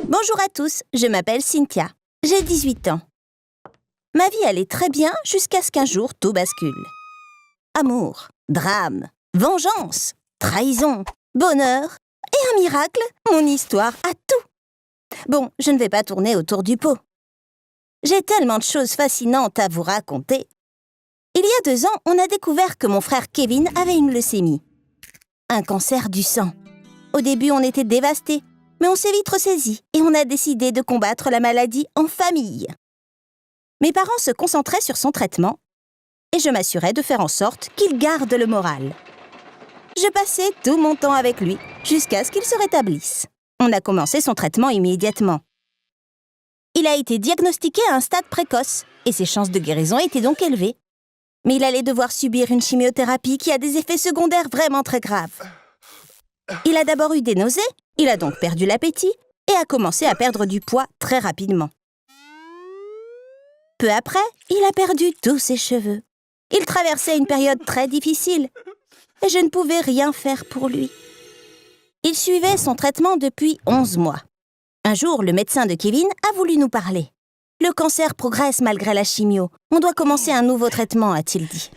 Bonjour à tous, je m'appelle Cynthia. J'ai 18 ans. Ma vie allait très bien jusqu'à ce qu'un jour tout bascule. Amour, drame, vengeance, trahison, bonheur et un miracle, mon histoire a tout. Bon, je ne vais pas tourner autour du pot. J'ai tellement de choses fascinantes à vous raconter. Il y a 2 ans, on a découvert que mon frère Kevin avait une leucémie. Un cancer du sang. Au début, on était dévastés, mais on s'est vite ressaisis et on a décidé de combattre la maladie en famille. Mes parents se concentraient sur son traitement et je m'assurais de faire en sorte qu'il garde le moral. Je passais tout mon temps avec lui jusqu'à ce qu'il se rétablisse. On a commencé son traitement immédiatement. Il a été diagnostiqué à un stade précoce et ses chances de guérison étaient donc élevées. Mais il allait devoir subir une chimiothérapie qui a des effets secondaires vraiment très graves. Il a d'abord eu des nausées, il a donc perdu l'appétit et a commencé à perdre du poids très rapidement. Peu après, il a perdu tous ses cheveux. Il traversait une période très difficile et je ne pouvais rien faire pour lui. Il suivait son traitement depuis 11 mois. Un jour, le médecin de Kevin a voulu nous parler. Le cancer progresse malgré la chimio. On doit commencer un nouveau traitement, a-t-il dit.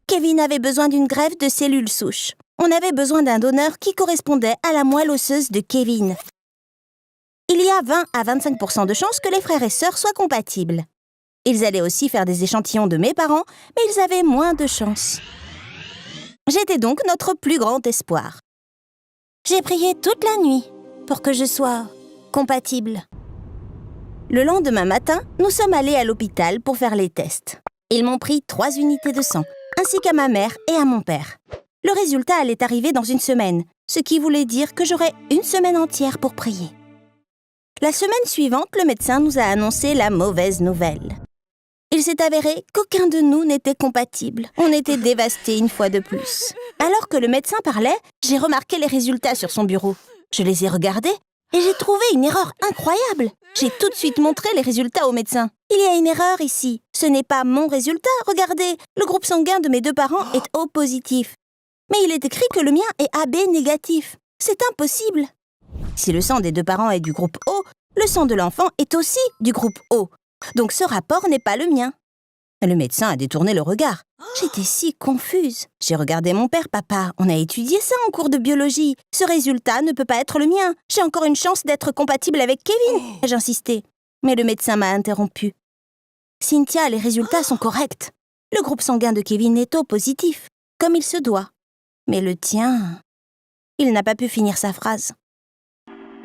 Kevin avait besoin d'une greffe de cellules souches. On avait besoin d'un donneur qui correspondait à la moelle osseuse de Kevin. Il y a 20 à 25% de chances que les frères et sœurs soient compatibles. Ils allaient aussi faire des échantillons de mes parents, mais ils avaient moins de chance. J'étais donc notre plus grand espoir. J'ai prié toute la nuit pour que je sois compatible. Le lendemain matin, nous sommes allés à l'hôpital pour faire les tests. Ils m'ont pris 3 unités de sang, ainsi qu'à ma mère et à mon père. Le résultat allait arriver dans 1 semaine, ce qui voulait dire que j'aurais 1 semaine entière pour prier. La semaine suivante, le médecin nous a annoncé la mauvaise nouvelle. Il s'est avéré qu'aucun de nous n'était compatible. On était dévastés une fois de plus. Alors que le médecin parlait, j'ai remarqué les résultats sur son bureau. Je les ai regardés et j'ai trouvé une erreur incroyable. J'ai tout de suite montré les résultats au médecin. Il y a une erreur ici. Ce n'est pas mon résultat. Regardez, le groupe sanguin de mes 2 parents est O positif. Mais il est écrit que le mien est AB négatif. C'est impossible. Si le sang des 2 parents est du groupe O, le sang de l'enfant est aussi du groupe O. Donc ce rapport n'est pas le mien. Le médecin a détourné le regard. J'étais si confuse. J'ai regardé mon père. Papa, on a étudié ça en cours de biologie. Ce résultat ne peut pas être le mien. J'ai encore une chance d'être compatible avec Kevin. J'ai insisté. Mais le médecin m'a interrompu. Cynthia, les résultats sont corrects. Le groupe sanguin de Kevin est O positif, comme il se doit. Mais le tien... Il n'a pas pu finir sa phrase.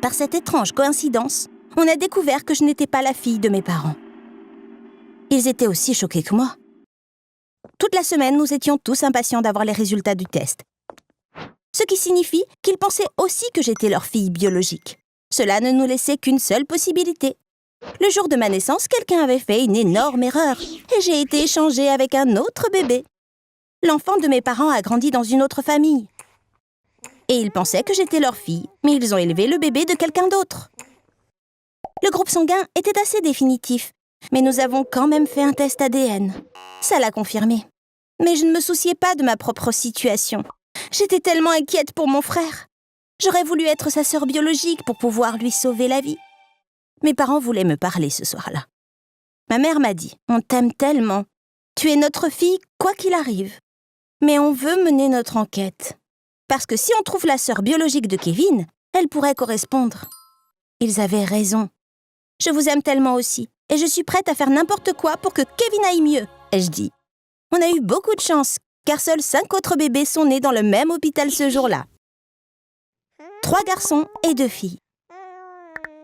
Par cette étrange coïncidence, on a découvert que je n'étais pas la fille de mes parents. Ils étaient aussi choqués que moi. Toute la semaine, nous étions tous impatients d'avoir les résultats du test. Ce qui signifie qu'ils pensaient aussi que j'étais leur fille biologique. Cela ne nous laissait qu'une seule possibilité. Le jour de ma naissance, quelqu'un avait fait une énorme erreur et j'ai été échangée avec un autre bébé. L'enfant de mes parents a grandi dans une autre famille. Et ils pensaient que j'étais leur fille, mais ils ont élevé le bébé de quelqu'un d'autre. Le groupe sanguin était assez définitif, mais nous avons quand même fait un test ADN. Ça l'a confirmé. Mais je ne me souciais pas de ma propre situation. J'étais tellement inquiète pour mon frère. J'aurais voulu être sa sœur biologique pour pouvoir lui sauver la vie. Mes parents voulaient me parler ce soir-là. Ma mère m'a dit « On t'aime tellement. Tu es notre fille, quoi qu'il arrive. Mais on veut mener notre enquête. Parce que si on trouve la sœur biologique de Kevin, elle pourrait correspondre. » Ils avaient raison. Je vous aime tellement aussi, et je suis prête à faire n'importe quoi pour que Kevin aille mieux, ai-je dit. On a eu beaucoup de chance, car seuls 5 autres bébés sont nés dans le même hôpital ce jour-là. 3 garçons et 2 filles.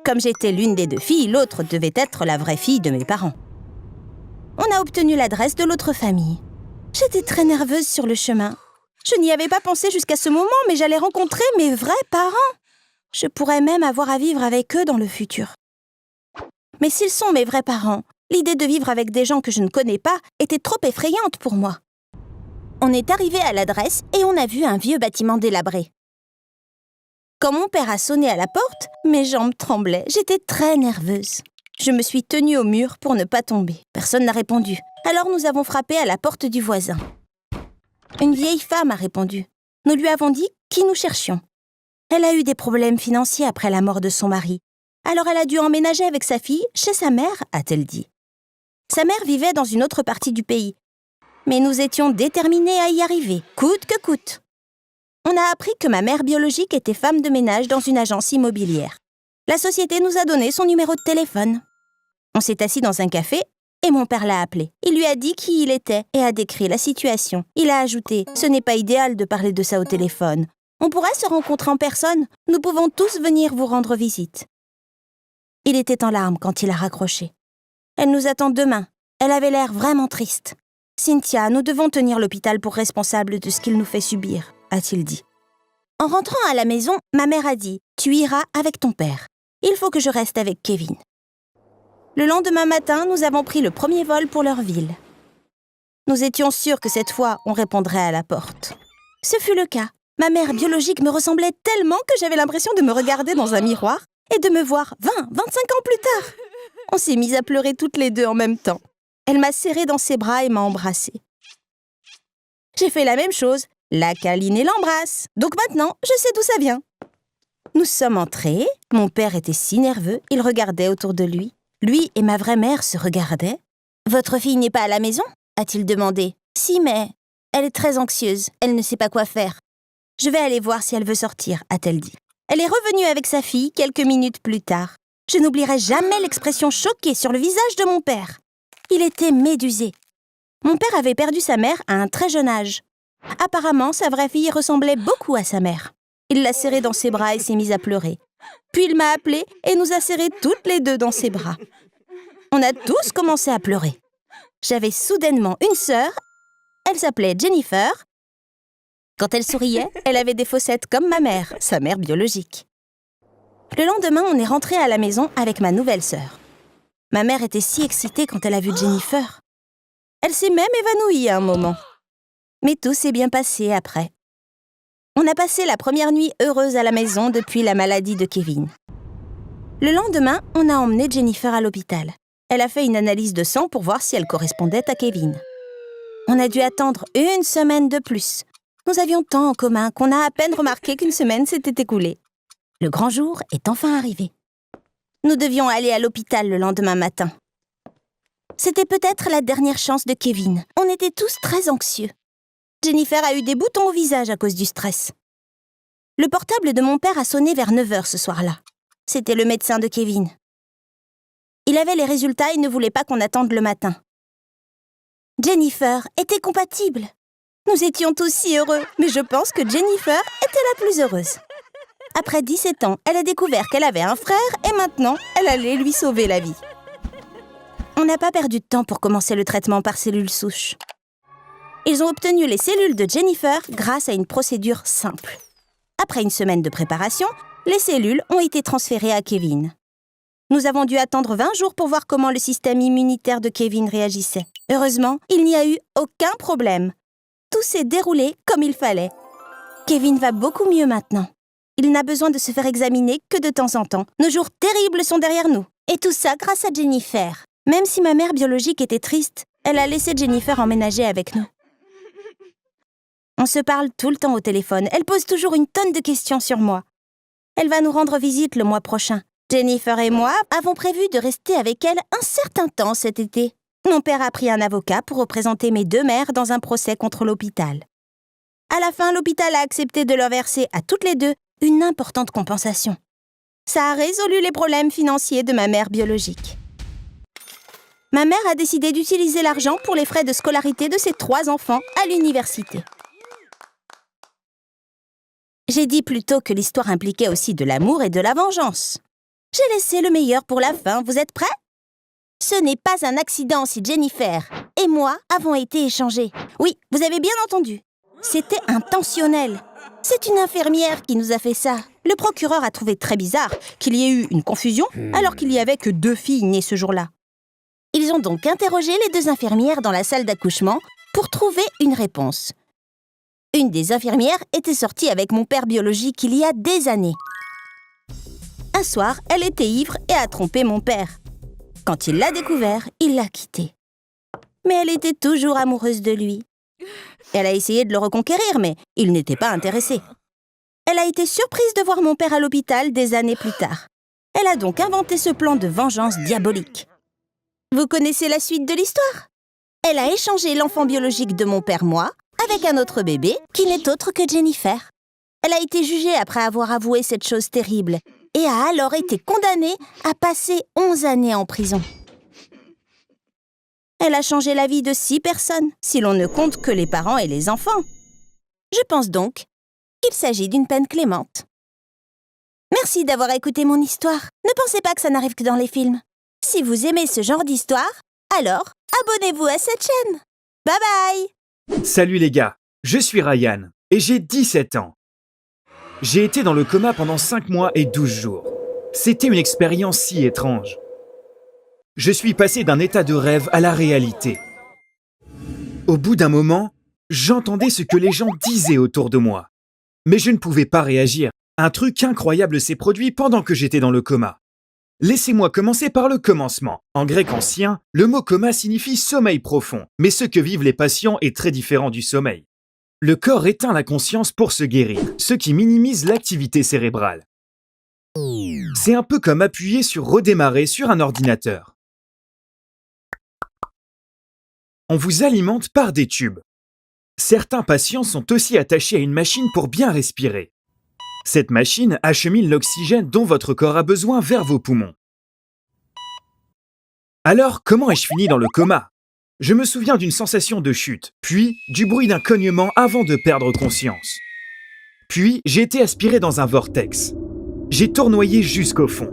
Comme j'étais l'une des 2 filles, l'autre devait être la vraie fille de mes parents. On a obtenu l'adresse de l'autre famille. J'étais très nerveuse sur le chemin. Je n'y avais pas pensé jusqu'à ce moment, mais j'allais rencontrer mes vrais parents. Je pourrais même avoir à vivre avec eux dans le futur. Mais s'ils sont mes vrais parents, l'idée de vivre avec des gens que je ne connais pas était trop effrayante pour moi. On est arrivé à l'adresse et on a vu un vieux bâtiment délabré. Quand mon père a sonné à la porte, mes jambes tremblaient. J'étais très nerveuse. Je me suis tenue au mur pour ne pas tomber. Personne n'a répondu. Alors nous avons frappé à la porte du voisin. Une vieille femme a répondu. Nous lui avons dit qui nous cherchions. Elle a eu des problèmes financiers après la mort de son mari. Alors elle a dû emménager avec sa fille chez sa mère, a-t-elle dit. Sa mère vivait dans une autre partie du pays. Mais nous étions déterminés à y arriver, coûte que coûte. On a appris que ma mère biologique était femme de ménage dans une agence immobilière. La société nous a donné son numéro de téléphone. On s'est assis dans un café et mon père l'a appelé. Il lui a dit qui il était et a décrit la situation. Il a ajouté « Ce n'est pas idéal de parler de ça au téléphone. On pourrait se rencontrer en personne. Nous pouvons tous venir vous rendre visite. » Il était en larmes quand il a raccroché. « Elle nous attend demain. » Elle avait l'air vraiment triste. « Cynthia, nous devons tenir l'hôpital pour responsable de ce qu'il nous fait subir, » a-t-il dit. En rentrant à la maison, ma mère a dit « Tu iras avec ton père. Il faut que je reste avec Kevin. » Le lendemain matin, nous avons pris le premier vol pour leur ville. Nous étions sûrs que cette fois, on répondrait à la porte. Ce fut le cas. Ma mère biologique me ressemblait tellement que j'avais l'impression de me regarder dans un miroir et de me voir 20, 25 ans plus tard. On s'est mis à pleurer toutes les deux en même temps. Elle m'a serrée dans ses bras et m'a embrassée. J'ai fait la même chose, la câline et l'embrasse. Donc maintenant, je sais d'où ça vient. Nous sommes entrés. Mon père était si nerveux, il regardait autour de lui. Lui et ma vraie mère se regardaient. « Votre fille n'est pas à la maison ?» a-t-il demandé. « Si, mais elle est très anxieuse. Elle ne sait pas quoi faire. Je vais aller voir si elle veut sortir, a-t-elle dit. Elle est revenue avec sa fille quelques minutes plus tard. Je n'oublierai jamais l'expression choquée sur le visage de mon père. Il était médusé. Mon père avait perdu sa mère à un très jeune âge. Apparemment, sa vraie fille ressemblait beaucoup à sa mère. Il l'a serrée dans ses bras et s'est mis à pleurer. Puis il m'a appelée et nous a serrées toutes les deux dans ses bras. On a tous commencé à pleurer. J'avais soudainement une sœur. Elle s'appelait Jennifer. Quand elle souriait, elle avait des fossettes comme ma mère, sa mère biologique. Le lendemain, on est rentré à la maison avec ma nouvelle sœur. Ma mère était si excitée quand elle a vu Jennifer. Elle s'est même évanouie à un moment. Mais tout s'est bien passé après. On a passé la première nuit heureuse à la maison depuis la maladie de Kevin. Le lendemain, on a emmené Jennifer à l'hôpital. Elle a fait une analyse de sang pour voir si elle correspondait à Kevin. On a dû attendre 1 semaine de plus. Nous avions tant en commun qu'on a à peine remarqué qu'une semaine s'était écoulée. Le grand jour est enfin arrivé. Nous devions aller à l'hôpital le lendemain matin. C'était peut-être la dernière chance de Kevin. On était tous très anxieux. Jennifer a eu des boutons au visage à cause du stress. Le portable de mon père a sonné vers 9h ce soir-là. C'était le médecin de Kevin. Il avait les résultats et ne voulait pas qu'on attende le matin. Jennifer était compatible. Nous étions tous si heureux, mais je pense que Jennifer était la plus heureuse. Après 17 ans, elle a découvert qu'elle avait un frère et maintenant, elle allait lui sauver la vie. On n'a pas perdu de temps pour commencer le traitement par cellules souches. Ils ont obtenu les cellules de Jennifer grâce à une procédure simple. Après 1 semaine de préparation, les cellules ont été transférées à Kevin. Nous avons dû attendre 20 jours pour voir comment le système immunitaire de Kevin réagissait. Heureusement, il n'y a eu aucun problème. Tout s'est déroulé comme il fallait. Kevin va beaucoup mieux maintenant. Il n'a besoin de se faire examiner que de temps en temps. Nos jours terribles sont derrière nous. Et tout ça grâce à Jennifer. Même si ma mère biologique était triste, elle a laissé Jennifer emménager avec nous. On se parle tout le temps au téléphone. Elle pose toujours une tonne de questions sur moi. Elle va nous rendre visite le mois prochain. Jennifer et moi avons prévu de rester avec elle un certain temps cet été. Mon père a pris un avocat pour représenter mes 2 mères dans un procès contre l'hôpital. À la fin, l'hôpital a accepté de leur verser à toutes les deux une importante compensation. Ça a résolu les problèmes financiers de ma mère biologique. Ma mère a décidé d'utiliser l'argent pour les frais de scolarité de ses 3 enfants à l'université. J'ai dit plus tôt que l'histoire impliquait aussi de l'amour et de la vengeance. J'ai laissé le meilleur pour la fin, vous êtes prêts? Ce n'est pas un accident si Jennifer et moi avons été échangés. Oui, vous avez bien entendu. C'était intentionnel. C'est une infirmière qui nous a fait ça. Le procureur a trouvé très bizarre qu'il y ait eu une confusion alors qu'il n'y avait que 2 filles nées ce jour-là. Ils ont donc interrogé les 2 infirmières dans la salle d'accouchement pour trouver une réponse. Une des infirmières était sortie avec mon père biologique il y a des années. Un soir, elle était ivre et a trompé mon père. Quand il l'a découvert, il l'a quitté. Mais elle était toujours amoureuse de lui. Elle a essayé de le reconquérir, mais il n'était pas intéressé. Elle a été surprise de voir mon père à l'hôpital des années plus tard. Elle a donc inventé ce plan de vengeance diabolique. Vous connaissez la suite de l'histoire? Elle a échangé l'enfant biologique de mon père, moi, avec un autre bébé qui n'est autre que Jennifer. Elle a été jugée après avoir avoué cette chose terrible et a alors été condamnée à passer 11 années en prison. Elle a changé la vie de 6 personnes, si l'on ne compte que les parents et les enfants. Je pense donc qu'il s'agit d'une peine clémente. Merci d'avoir écouté mon histoire. Ne pensez pas que ça n'arrive que dans les films. Si vous aimez ce genre d'histoire, alors abonnez-vous à cette chaîne. Bye bye! Salut les gars, je suis Ryan et j'ai 17 ans. J'ai été dans le coma pendant 5 mois et 12 jours. C'était une expérience si étrange. Je suis passé d'un état de rêve à la réalité. Au bout d'un moment, j'entendais ce que les gens disaient autour de moi. Mais je ne pouvais pas réagir. Un truc incroyable s'est produit pendant que j'étais dans le coma. Laissez-moi commencer par le commencement. En grec ancien, le mot coma signifie sommeil profond, mais ce que vivent les patients est très différent du sommeil. Le corps éteint la conscience pour se guérir, ce qui minimise l'activité cérébrale. C'est un peu comme appuyer sur redémarrer sur un ordinateur. On vous alimente par des tubes. Certains patients sont aussi attachés à une machine pour bien respirer. Cette machine achemine l'oxygène dont votre corps a besoin vers vos poumons. Alors, comment ai-je fini dans le coma? Je me souviens d'une sensation de chute, puis du bruit d'un cognement avant de perdre conscience. Puis, j'ai été aspiré dans un vortex. J'ai tournoyé jusqu'au fond.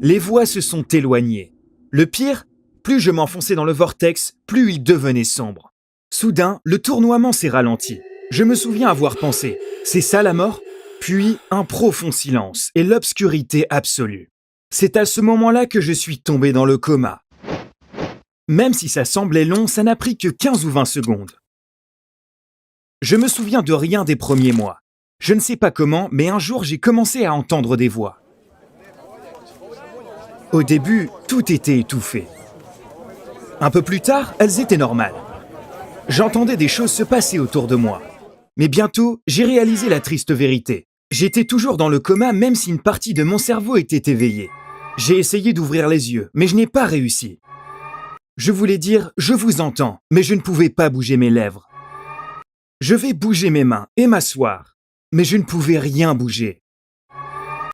Les voix se sont éloignées. Le pire, plus je m'enfonçais dans le vortex, plus il devenait sombre. Soudain, le tournoiement s'est ralenti. Je me souviens avoir pensé « C'est ça la mort ?» Puis un profond silence et l'obscurité absolue. C'est à ce moment-là que je suis tombé dans le coma. Même si ça semblait long, ça n'a pris que 15 ou 20 secondes. Je me souviens de rien des premiers mois. Je ne sais pas comment, mais un jour j'ai commencé à entendre des voix. Au début, tout était étouffé. Un peu plus tard, elles étaient normales. J'entendais des choses se passer autour de moi. Mais bientôt, j'ai réalisé la triste vérité. J'étais toujours dans le coma même si une partie de mon cerveau était éveillée. J'ai essayé d'ouvrir les yeux, mais je n'ai pas réussi. Je voulais dire « je vous entends », mais je ne pouvais pas bouger mes lèvres. Je vais bouger mes mains et m'asseoir, mais je ne pouvais rien bouger.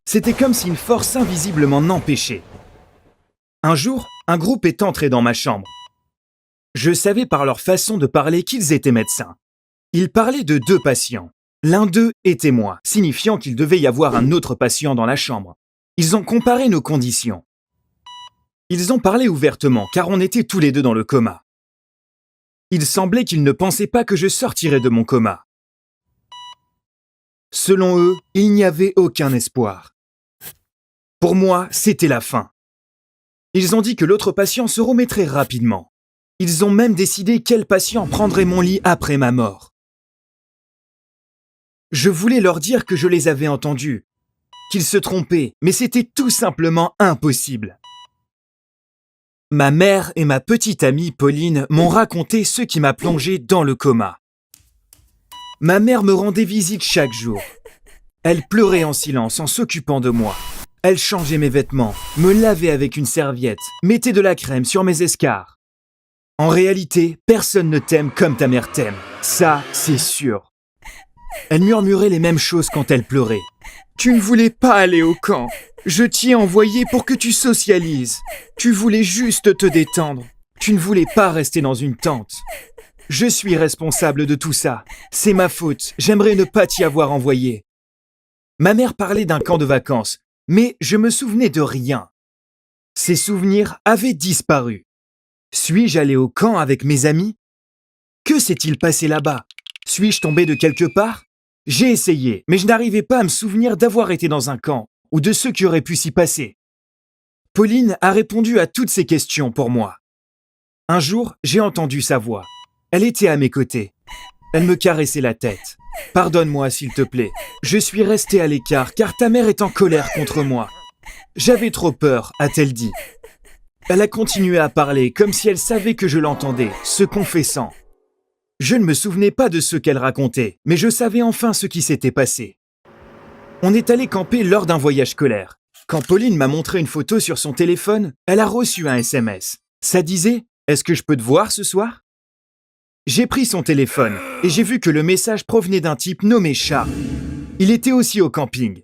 C'était comme si une force invisible m'en empêchait. Un jour, un groupe est entré dans ma chambre. Je savais par leur façon de parler qu'ils étaient médecins. Ils parlaient de 2 patients. L'un d'eux était moi, signifiant qu'il devait y avoir un autre patient dans la chambre. Ils ont comparé nos conditions. Ils ont parlé ouvertement, car on était tous les deux dans le coma. Il semblait qu'ils ne pensaient pas que je sortirais de mon coma. Selon eux, il n'y avait aucun espoir. Pour moi, c'était la fin. Ils ont dit que l'autre patient se remettrait rapidement. Ils ont même décidé quel patient prendrait mon lit après ma mort. Je voulais leur dire que je les avais entendus, qu'ils se trompaient, mais c'était tout simplement impossible. Ma mère et ma petite amie Pauline m'ont raconté ce qui m'a plongé dans le coma. Ma mère me rendait visite chaque jour. Elle pleurait en silence en s'occupant de moi. Elle changeait mes vêtements, me lavait avec une serviette, mettait de la crème sur mes escarres. En réalité, personne ne t'aime comme ta mère t'aime. Ça, c'est sûr. Elle murmurait les mêmes choses quand elle pleurait. Tu ne voulais pas aller au camp. Je t'y ai envoyé pour que tu socialises. Tu voulais juste te détendre. Tu ne voulais pas rester dans une tente. Je suis responsable de tout ça. C'est ma faute. J'aimerais ne pas t'y avoir envoyé. Ma mère parlait d'un camp de vacances, mais je me souvenais de rien. Ces souvenirs avaient disparu. Suis-je allé au camp avec mes amis? Que s'est-il passé là-bas? Suis-je tombé de quelque part? J'ai essayé, mais je n'arrivais pas à me souvenir d'avoir été dans un camp ou de ce qui aurait pu s'y passer. Pauline a répondu à toutes ces questions pour moi. Un jour, j'ai entendu sa voix. Elle était à mes côtés. Elle me caressait la tête. « Pardonne-moi, s'il te plaît. Je suis resté à l'écart car ta mère est en colère contre moi. J'avais trop peur, a-t-elle dit. Elle a continué à parler comme si elle savait que je l'entendais, se confessant. Je ne me souvenais pas de ce qu'elle racontait, mais je savais enfin ce qui s'était passé. On est allé camper lors d'un voyage scolaire. Quand Pauline m'a montré une photo sur son téléphone, elle a reçu un SMS. Ça disait « Est-ce que je peux te voir ce soir ?» J'ai pris son téléphone et j'ai vu que le message provenait d'un type nommé Charles. Il était aussi au camping.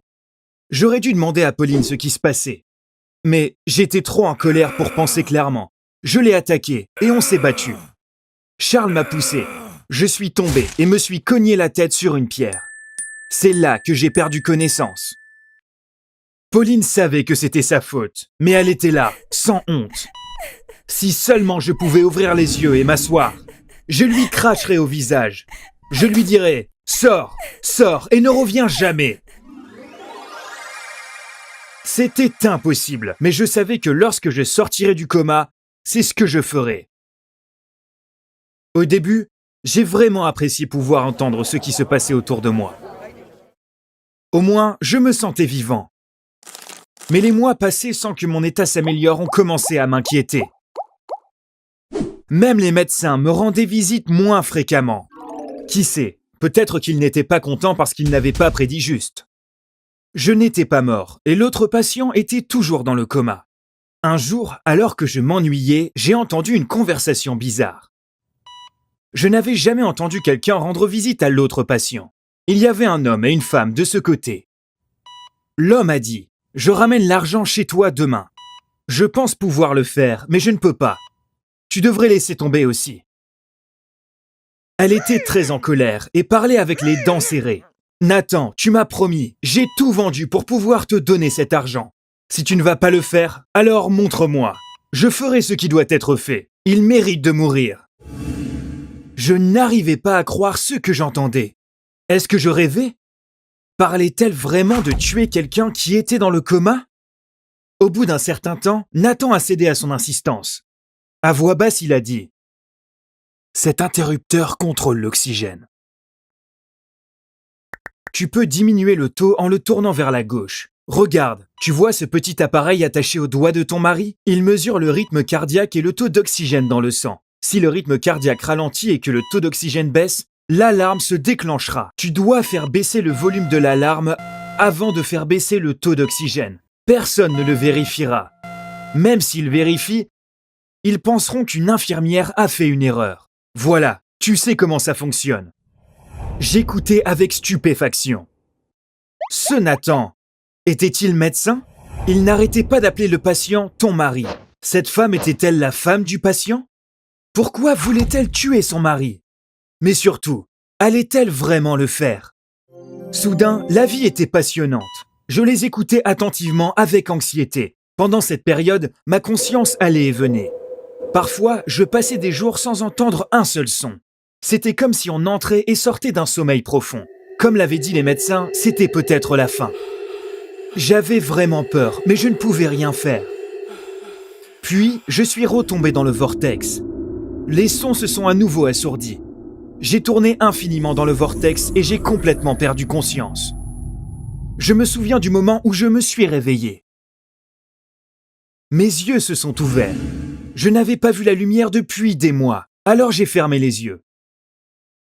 J'aurais dû demander à Pauline ce qui se passait. Mais j'étais trop en colère pour penser clairement. Je l'ai attaqué et on s'est battu. Charles m'a poussé. Je suis tombé et me suis cogné la tête sur une pierre. C'est là que j'ai perdu connaissance. Pauline savait que c'était sa faute, mais elle était là, sans honte. Si seulement je pouvais ouvrir les yeux et m'asseoir, je lui cracherais au visage. Je lui dirais « Sors, sors et ne reviens jamais !» C'était impossible, mais je savais que lorsque je sortirais du coma, c'est ce que je ferais. Au début, j'ai vraiment apprécié pouvoir entendre ce qui se passait autour de moi. Au moins, je me sentais vivant. Mais les mois passés sans que mon état s'améliore ont commencé à m'inquiéter. Même les médecins me rendaient visite moins fréquemment. Qui sait, peut-être qu'ils n'étaient pas contents parce qu'ils n'avaient pas prédit juste. Je n'étais pas mort et l'autre patient était toujours dans le coma. Un jour, alors que je m'ennuyais, j'ai entendu une conversation bizarre. Je n'avais jamais entendu quelqu'un rendre visite à l'autre patient. Il y avait un homme et une femme de ce côté. L'homme a dit « Je ramène l'argent chez toi demain. Je pense pouvoir le faire, mais je ne peux pas. Tu devrais laisser tomber aussi. » Elle était très en colère et parlait avec les dents serrées. « Nathan, tu m'as promis, j'ai tout vendu pour pouvoir te donner cet argent. Si tu ne vas pas le faire, alors montre-moi. Je ferai ce qui doit être fait. Il mérite de mourir. » Je n'arrivais pas à croire ce que j'entendais. Est-ce que je rêvais ? Parlait-elle vraiment de tuer quelqu'un qui était dans le coma ? Au bout d'un certain temps, Nathan a cédé à son insistance. À voix basse, il a dit « Cet interrupteur contrôle l'oxygène. Tu peux diminuer le taux en le tournant vers la gauche. Regarde, tu vois ce petit appareil attaché au doigt de ton mari ? Il mesure le rythme cardiaque et le taux d'oxygène dans le sang. Si le rythme cardiaque ralentit et que le taux d'oxygène baisse, l'alarme se déclenchera. Tu dois faire baisser le volume de l'alarme avant de faire baisser le taux d'oxygène. Personne ne le vérifiera. Même s'ils vérifient, ils penseront qu'une infirmière a fait une erreur. Voilà, tu sais comment ça fonctionne. » J'écoutais avec stupéfaction. Ce Nathan, était-il médecin ? Il n'arrêtait pas d'appeler le patient « ton mari ». Cette femme était-elle la femme du patient ? Pourquoi voulait-elle tuer son mari ? Mais surtout, allait-elle vraiment le faire ? Soudain, la vie était passionnante. Je les écoutais attentivement avec anxiété. Pendant cette période, ma conscience allait et venait. Parfois, je passais des jours sans entendre un seul son. C'était comme si on entrait et sortait d'un sommeil profond. Comme l'avaient dit les médecins, c'était peut-être la fin. J'avais vraiment peur, mais je ne pouvais rien faire. Puis, je suis retombé dans le vortex. Les sons se sont à nouveau assourdis. J'ai tourné infiniment dans le vortex et j'ai complètement perdu conscience. Je me souviens du moment où je me suis réveillé. Mes yeux se sont ouverts. Je n'avais pas vu la lumière depuis des mois, alors j'ai fermé les yeux.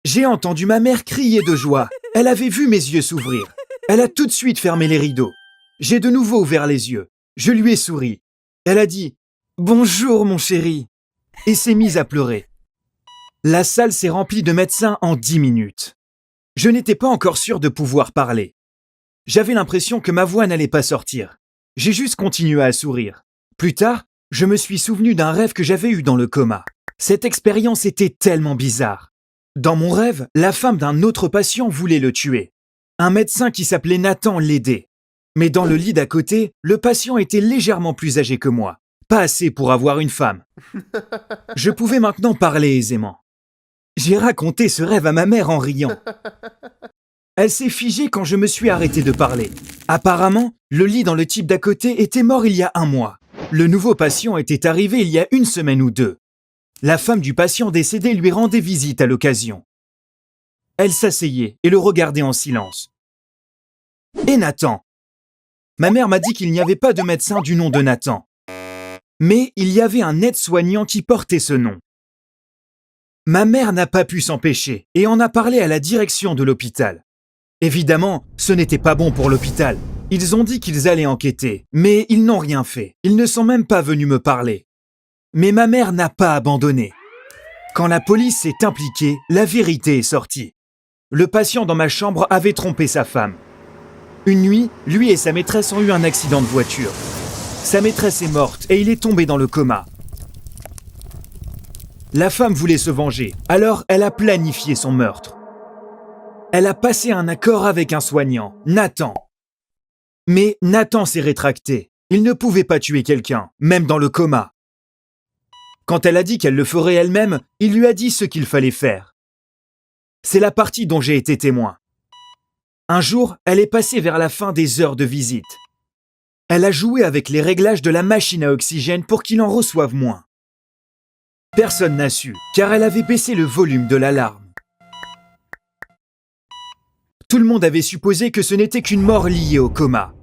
J'ai entendu ma mère crier de joie. Elle avait vu mes yeux s'ouvrir. Elle a tout de suite fermé les rideaux. J'ai de nouveau ouvert les yeux. Je lui ai souri. Elle a dit « Bonjour mon chéri » et s'est mise à pleurer. La salle s'est remplie de médecins en 10 minutes. Je n'étais pas encore sûr de pouvoir parler. J'avais l'impression que ma voix n'allait pas sortir. J'ai juste continué à sourire. Plus tard, je me suis souvenu d'un rêve que j'avais eu dans le coma. Cette expérience était tellement bizarre. Dans mon rêve, la femme d'un autre patient voulait le tuer. Un médecin qui s'appelait Nathan l'aidait. Mais dans le lit d'à côté, le patient était légèrement plus âgé que moi. Pas assez pour avoir une femme. Je pouvais maintenant parler aisément. J'ai raconté ce rêve à ma mère en riant. Elle s'est figée quand je me suis arrêté de parler. Apparemment, le lit dans le type d'à côté était mort il y a 1 mois. Le nouveau patient était arrivé il y a 1 semaine ou 2. La femme du patient décédé lui rendait visite à l'occasion. Elle s'asseyait et le regardait en silence. Et Nathan ? Ma mère m'a dit qu'il n'y avait pas de médecin du nom de Nathan. Mais il y avait un aide-soignant qui portait ce nom. Ma mère n'a pas pu s'empêcher et en a parlé à la direction de l'hôpital. Évidemment, ce n'était pas bon pour l'hôpital. Ils ont dit qu'ils allaient enquêter, mais ils n'ont rien fait. Ils ne sont même pas venus me parler. Mais ma mère n'a pas abandonné. Quand la police s'est impliquée, la vérité est sortie. Le patient dans ma chambre avait trompé sa femme. Une nuit, lui et sa maîtresse ont eu un accident de voiture. Sa maîtresse est morte et il est tombé dans le coma. La femme voulait se venger, alors elle a planifié son meurtre. Elle a passé un accord avec un soignant, Nathan. Mais Nathan s'est rétracté. Il ne pouvait pas tuer quelqu'un, même dans le coma. Quand elle a dit qu'elle le ferait elle-même, il lui a dit ce qu'il fallait faire. C'est la partie dont j'ai été témoin. Un jour, elle est passée vers la fin des heures de visite. Elle a joué avec les réglages de la machine à oxygène pour qu'il en reçoive moins. Personne n'a su, car elle avait baissé le volume de l'alarme. Tout le monde avait supposé que ce n'était qu'une mort liée au coma.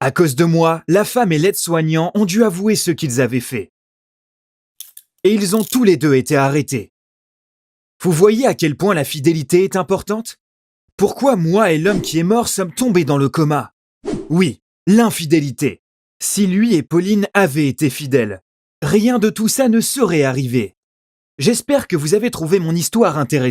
À cause de moi, la femme et l'aide-soignant ont dû avouer ce qu'ils avaient fait. Et ils ont tous les deux été arrêtés. Vous voyez à quel point la fidélité est importante ? Pourquoi moi et l'homme qui est mort sommes tombés dans le coma ? Oui, l'infidélité. Si lui et Pauline avaient été fidèles, rien de tout ça ne serait arrivé. J'espère que vous avez trouvé mon histoire intéressante.